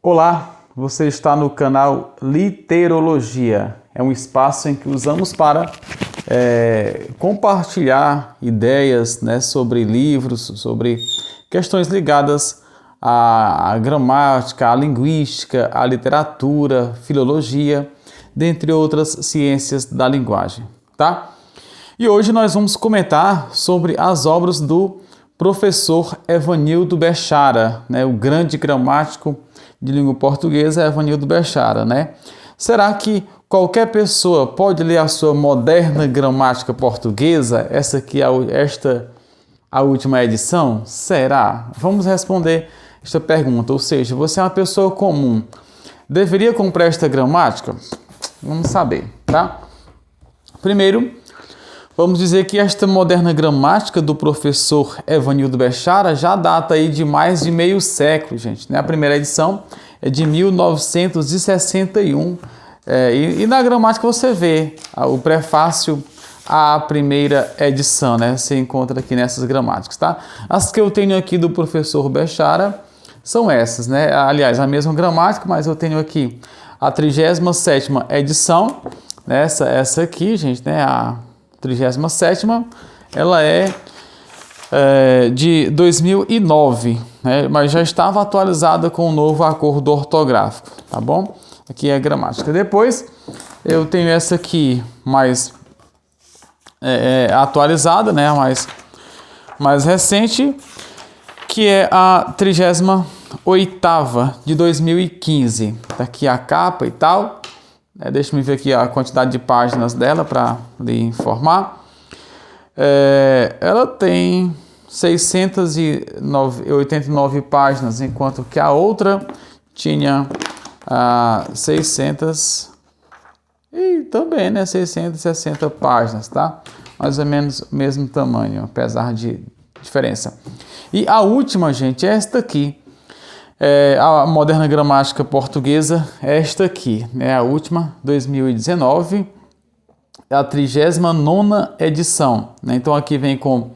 Olá, você está no canal Literologia. É um espaço em que usamos para compartilhar ideias, sobre livros, sobre questões ligadas à gramática, à linguística, à literatura, filologia, dentre outras ciências da linguagem, tá? E hoje nós vamos comentar sobre as obras do professor Evanildo Bechara, o grande gramático de língua portuguesa Evanildo Bechara, Será que qualquer pessoa pode ler a sua moderna gramática portuguesa? Essa aqui é a última edição? Será? Vamos responder esta pergunta. Ou seja, você é uma pessoa comum, deveria comprar esta gramática? Vamos saber, tá? Primeiro, vamos dizer que esta moderna gramática do professor Evanildo Bechara já data aí de mais de meio século, gente. A primeira edição é de 1961 e na gramática você vê o prefácio à primeira edição, Você encontra aqui nessas gramáticas, tá? As que eu tenho aqui do professor Bechara são essas, Aliás, a mesma gramática, mas eu tenho aqui a 37ª edição, essa aqui, gente, a 37ª, ela é de 2009, mas já estava atualizada com o novo acordo ortográfico, tá bom? Aqui é a gramática. Depois eu tenho essa aqui mais atualizada, mais recente, que é a 38ª de 2015. Tá aqui a capa e tal. Deixa eu ver aqui a quantidade de páginas dela para lhe informar. Ela tem 689 páginas, enquanto que a outra tinha 600 e também 660 páginas, tá? Mais ou menos o mesmo tamanho, apesar de diferença. E a última, gente, é esta aqui. A moderna gramática portuguesa é esta aqui, a última, 2019, a 39ª edição. Então aqui vem com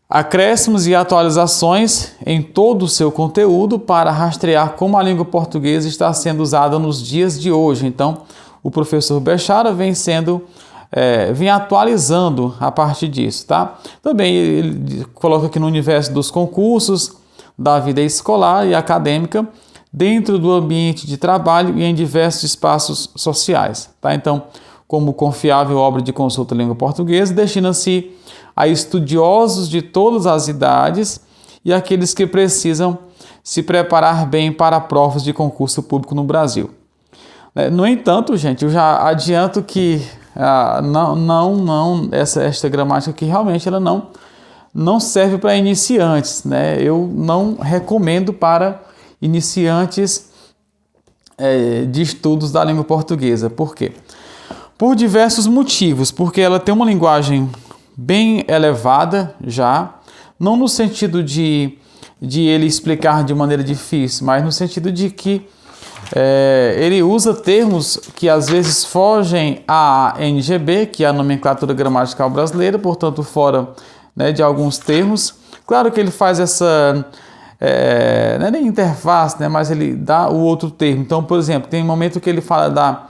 acréscimos e atualizações em todo o seu conteúdo para rastrear como a língua portuguesa está sendo usada nos dias de hoje. Então o professor Bechara vem atualizando a partir disso, tá? Também ele coloca aqui no universo dos concursos, da vida escolar e acadêmica, dentro do ambiente de trabalho e em diversos espaços sociais, tá? Então, como confiável obra de consulta à língua portuguesa, destina-se a estudiosos de todas as idades e aqueles que precisam se preparar bem para provas de concurso público no Brasil. No entanto, gente, eu já adianto que esta gramática aqui realmente ela não serve para iniciantes, Eu não recomendo para iniciantes de estudos da língua portuguesa. Por quê? Por diversos motivos. Porque ela tem uma linguagem bem elevada já, não no sentido de ele explicar de maneira difícil, mas no sentido de que ele usa termos que às vezes fogem à NGB, que é a nomenclatura gramatical brasileira, portanto fora de alguns termos. Claro que ele faz essa não é nem interface, mas ele dá o outro termo. Então, por exemplo, tem um momento que ele fala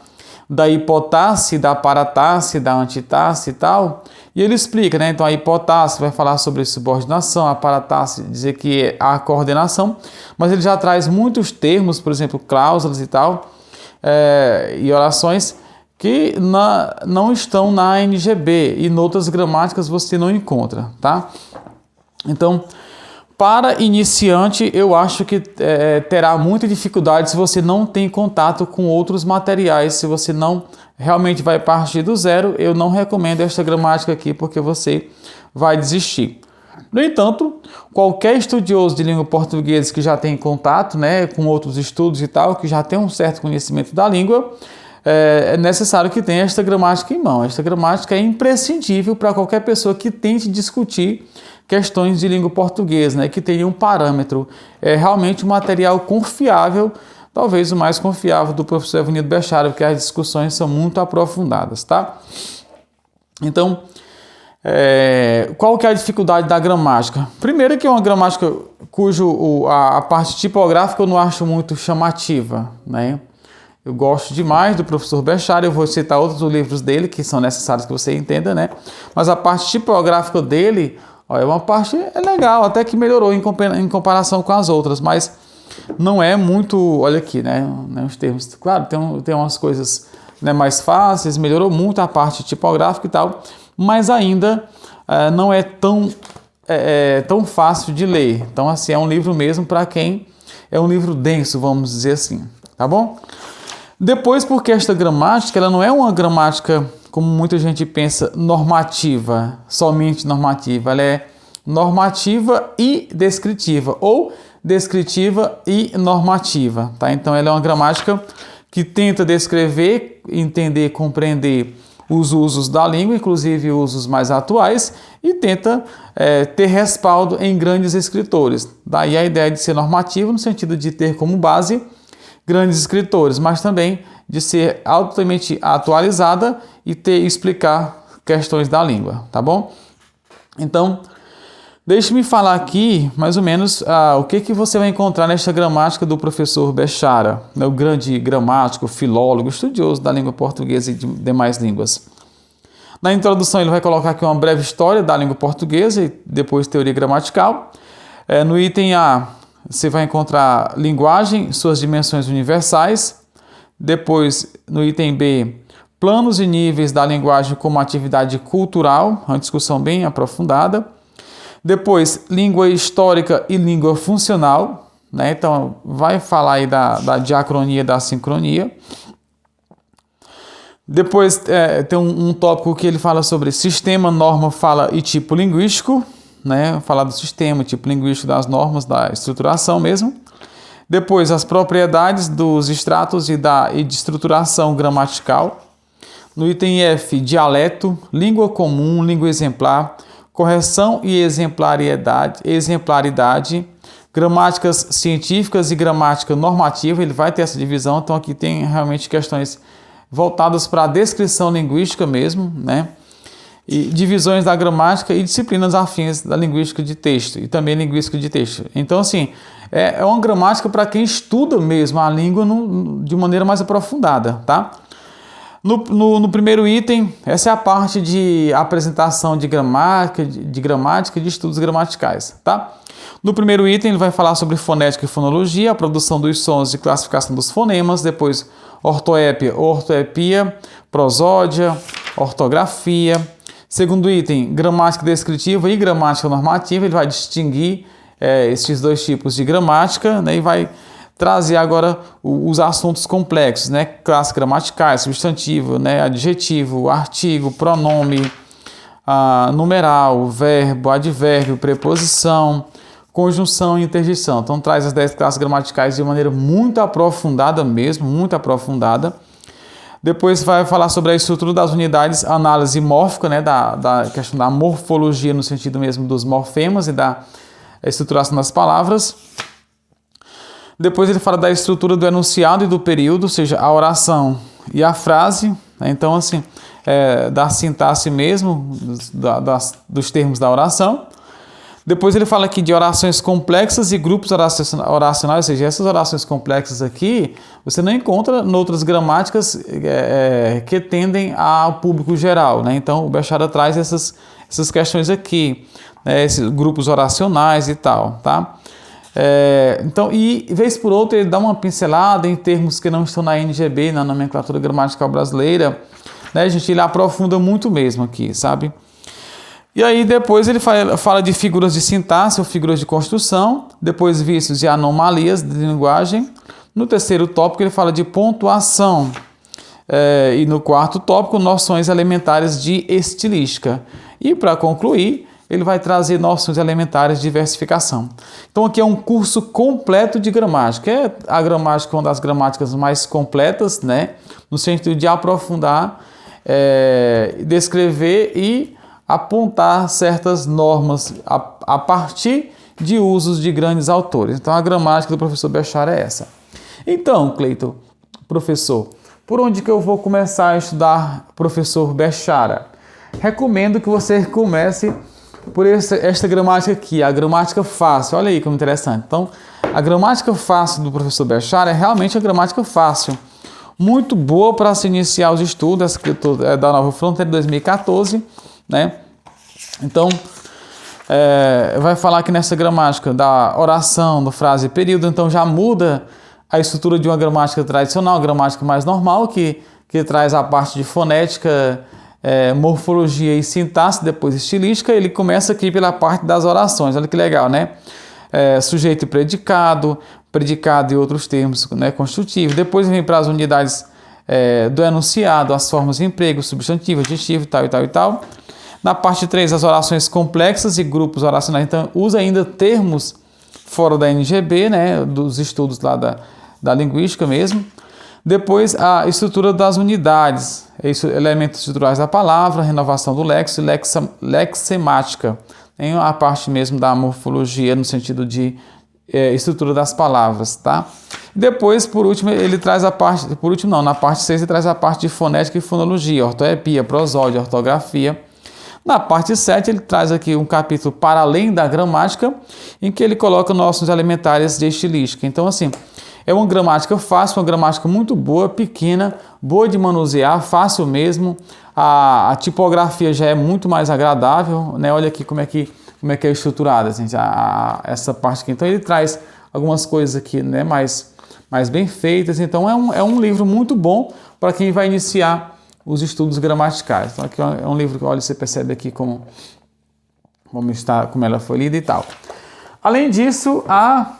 da hipotasse, da paratasse, da antitasse e tal, e ele explica, Então a hipotasse vai falar sobre subordinação, a paratasse dizer que é a coordenação, mas ele já traz muitos termos, por exemplo, cláusulas e tal, e orações que não estão na NGB e em outras gramáticas você não encontra, tá? Então, para iniciante, eu acho que terá muita dificuldade se você não tem contato com outros materiais. Se você não realmente vai partir do zero, eu não recomendo esta gramática aqui, porque você vai desistir. No entanto, qualquer estudioso de língua portuguesa que já tem contato com outros estudos e tal, que já tem um certo conhecimento da língua, é necessário que tenha esta gramática em mão. Esta gramática é imprescindível para qualquer pessoa que tente discutir questões de língua portuguesa, que tenha um parâmetro. É realmente um material confiável, talvez o mais confiável do professor Evanildo Bechara, porque as discussões são muito aprofundadas, tá? Então, Qual que é a dificuldade da gramática? Primeiro que é uma gramática cujo a parte tipográfica eu não acho muito chamativa, né? Eu gosto demais do professor Bechara, eu vou citar outros livros dele que são necessários que você entenda, né? Mas a parte tipográfica dele, ó, é uma parte legal, até que melhorou em comparação com as outras, mas não é muito, olha aqui, né? Os termos, claro, tem umas coisas, né, mais fáceis, melhorou muito a parte tipográfica e tal, mas ainda não é tão fácil de ler. Então, assim, é um livro mesmo para quem é um livro denso, vamos dizer assim, tá bom? Depois, porque esta gramática, ela não é uma gramática, como muita gente pensa, normativa, somente normativa. Ela é normativa e descritiva, ou descritiva e normativa, tá? Então, ela é uma gramática que tenta descrever, entender, compreender os usos da língua, inclusive usos mais atuais, e tenta ter respaldo em grandes escritores. Daí a ideia de ser normativa no sentido de ter como base grandes escritores, mas também de ser altamente atualizada e explicar questões da língua, tá bom? Então, deixe-me falar aqui, mais ou menos, o que você vai encontrar nesta gramática do professor Bechara, né, o grande gramático, filólogo, estudioso da língua portuguesa e de demais línguas. Na introdução, ele vai colocar aqui uma breve história da língua portuguesa e depois teoria gramatical. No item A, você vai encontrar linguagem, suas dimensões universais. Depois, no item B, planos e níveis da linguagem como atividade cultural, uma discussão bem aprofundada. Depois, língua histórica e língua funcional, né? Então, vai falar aí da diacronia e da sincronia. Depois, tem um tópico que ele fala sobre sistema, norma, fala e tipo linguístico, né? Falar do sistema, tipo linguístico, das normas, da estruturação mesmo. Depois, as propriedades dos extratos e de estruturação gramatical. No item F, dialeto, língua comum, língua exemplar, correção e exemplaridade, gramáticas científicas e gramática normativa. Ele vai ter essa divisão, então aqui tem realmente questões voltadas para a descrição linguística mesmo, né? E divisões da gramática e disciplinas afins da linguística de texto e também linguística de texto. Então, assim, é uma gramática para quem estuda mesmo a língua de maneira mais aprofundada, tá? No primeiro item, essa é a parte de apresentação de gramática e de estudos gramaticais, tá? No primeiro item, ele vai falar sobre fonética e fonologia, a produção dos sons e classificação dos fonemas, depois ortoépia ou ortoepia, prosódia, ortografia. Segundo item, gramática descritiva e gramática normativa, ele vai distinguir esses dois tipos de gramática, né, e vai trazer agora os assuntos complexos, né, classes gramaticais, substantivo, né, adjetivo, artigo, pronome, numeral, verbo, advérbio, preposição, conjunção e interjeição. Então traz as 10 classes gramaticais de maneira muito aprofundada mesmo, muito aprofundada. Depois vai falar sobre a estrutura das unidades, análise mórfica, né, da questão da morfologia no sentido mesmo dos morfemas e da estruturação das palavras. Depois ele fala da estrutura do enunciado e do período, ou seja, a oração e a frase, né? Então, assim, da sintaxe mesmo, dos termos da oração. Depois ele fala aqui de orações complexas e grupos oracionais, ou seja, essas orações complexas aqui, você não encontra em outras gramáticas que tendem ao público geral, né? Então, o Bechara traz essas questões aqui, né? Esses grupos oracionais e tal, tá? Então, e vez por outra ele dá uma pincelada em termos que não estão na NGB, na nomenclatura gramatical brasileira, né, gente? Ele aprofunda muito mesmo aqui, sabe? E aí depois ele fala de figuras de sintaxe ou figuras de construção, depois vícios e anomalias de linguagem. No terceiro tópico ele fala de pontuação. E no quarto tópico, noções elementares de estilística. E para concluir, ele vai trazer noções elementares de versificação. Então aqui é um curso completo de gramática. É a gramática uma das gramáticas mais completas, né? No sentido de aprofundar, descrever e apontar certas normas a partir de usos de grandes autores. Então a gramática do professor Bechara é essa. Então, Cleiton, professor, por onde que eu vou começar a estudar professor Bechara? recomendo que você comece por esta gramática aqui, a gramática fácil. Olha aí como interessante. Então, a gramática fácil do professor Bechara é realmente a gramática fácil. Muito boa para se iniciar os estudos, escritor da Nova Fronteira de 2014, né? Então, vai falar aqui nessa gramática da oração, da frase e período, então já muda a estrutura de uma gramática tradicional, gramática mais normal, que traz a parte de fonética, morfologia e sintaxe, depois estilística. Ele começa aqui pela parte das orações, olha que legal, né? Sujeito e predicado, predicado e outros termos, né, constitutivos. Depois vem para as unidades do enunciado, as formas de emprego, substantivo, adjetivo, tal e tal e tal. Na parte 3, as orações complexas e grupos oracionais. Então, usa ainda termos fora da NGB, né, dos estudos lá da linguística mesmo. Depois, a estrutura das unidades, elementos estruturais da palavra, renovação do léxico e lexemática. Tem a parte mesmo da morfologia, no sentido de estrutura das palavras, tá? Depois, por último, ele traz a parte... Por último, não. Na parte 6, ele traz a parte de fonética e fonologia, ortoepia, prosódia, ortografia. Na parte 7, ele traz aqui um capítulo para além da gramática, em que ele coloca nossos elementares de estilística. Então, assim, é uma gramática fácil, uma gramática muito boa, pequena, boa de manusear, fácil mesmo. A tipografia já é muito mais agradável, né? Olha aqui como é que é estruturada, gente, essa parte aqui. Então, ele traz algumas coisas aqui, né, mais bem feitas. Então, é um livro muito bom para quem vai iniciar os estudos gramaticais. Então, aqui é um livro que, olha, você percebe aqui como ela foi lida e tal. Além disso, há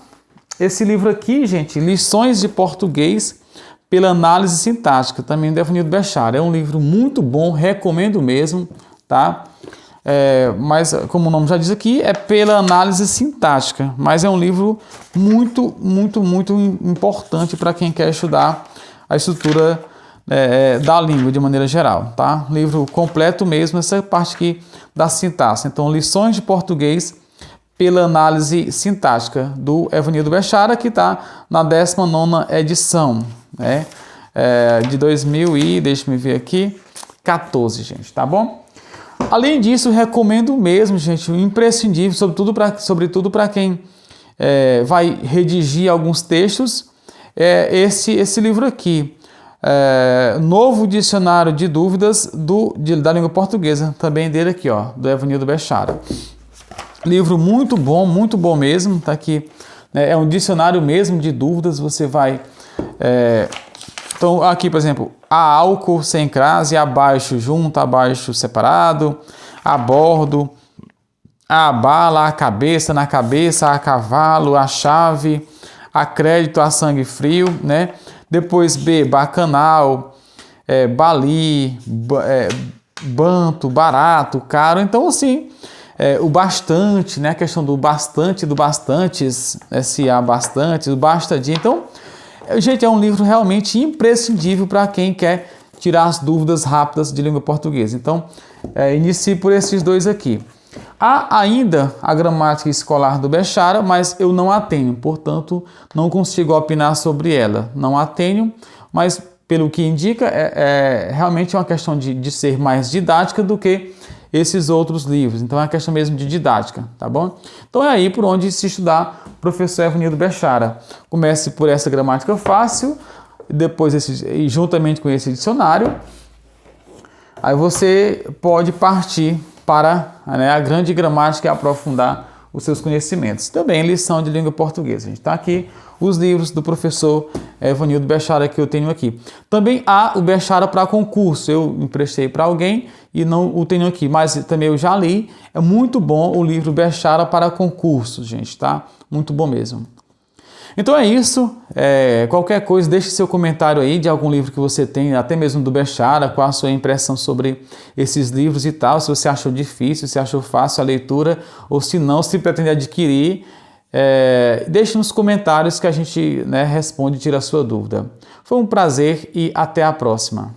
esse livro aqui, gente, Lições de Português pela Análise Sintática, também do Evanildo Bechara. É um livro muito bom, recomendo mesmo, tá? Mas, como o nome já diz aqui, é pela análise sintática, mas é um livro muito, muito, muito importante para quem quer estudar a estrutura da língua de maneira geral, tá? Livro completo mesmo, essa parte aqui da sintaxe. Então, Lições de Português pela Análise Sintática, do Evanildo Bechara, que está na 19ª edição, né? De 2000 e, deixa-me ver aqui, 14, gente, tá bom? Além disso, recomendo mesmo, gente, o imprescindível, sobretudo para quem vai redigir alguns textos, esse livro aqui. Novo Dicionário de Dúvidas da Língua Portuguesa, também dele aqui, ó, do Evanildo Bechara. Livro muito bom mesmo, tá aqui. É um dicionário mesmo de dúvidas, você vai... Então, aqui, por exemplo, a álcool sem crase, abaixo junto, abaixo separado, a bordo, a bala, a cabeça, na cabeça, a cavalo, a chave, a crédito, a sangue frio, né? Depois B, bacanal, bali, banto, barato, caro. Então, assim, o bastante, né? A questão do bastante, do bastantes, se há bastante, o bastadinho. Então, gente, é um livro realmente imprescindível para quem quer tirar as dúvidas rápidas de língua portuguesa. Então, inicie por esses dois aqui. Há ainda a gramática escolar do Bechara, mas eu não a tenho, portanto, não consigo opinar sobre ela. Não a tenho, mas pelo que indica, realmente é uma questão de ser mais didática do que esses outros livros. Então, é uma questão mesmo de didática, tá bom? Então, é aí por onde se estudar professor Evanildo Bechara. Comece por essa gramática fácil, depois juntamente com esse dicionário, aí você pode partir para a grande gramática e aprofundar os seus conhecimentos. Também lição de língua portuguesa. A gente está aqui os livros do professor Evanildo Bechara que eu tenho aqui. Também há o Bechara para concurso. Eu emprestei para alguém e não o tenho aqui, mas também eu já li. É muito bom o livro Bechara para concurso, gente, tá? Muito bom mesmo. Então é isso. Qualquer coisa, deixe seu comentário aí de algum livro que você tem, até mesmo do Bechara, qual a sua impressão sobre esses livros e tal, se você achou difícil, se achou fácil a leitura, ou se não, se pretende adquirir. Deixe nos comentários que a gente responde e tira a sua dúvida. Foi um prazer e até a próxima.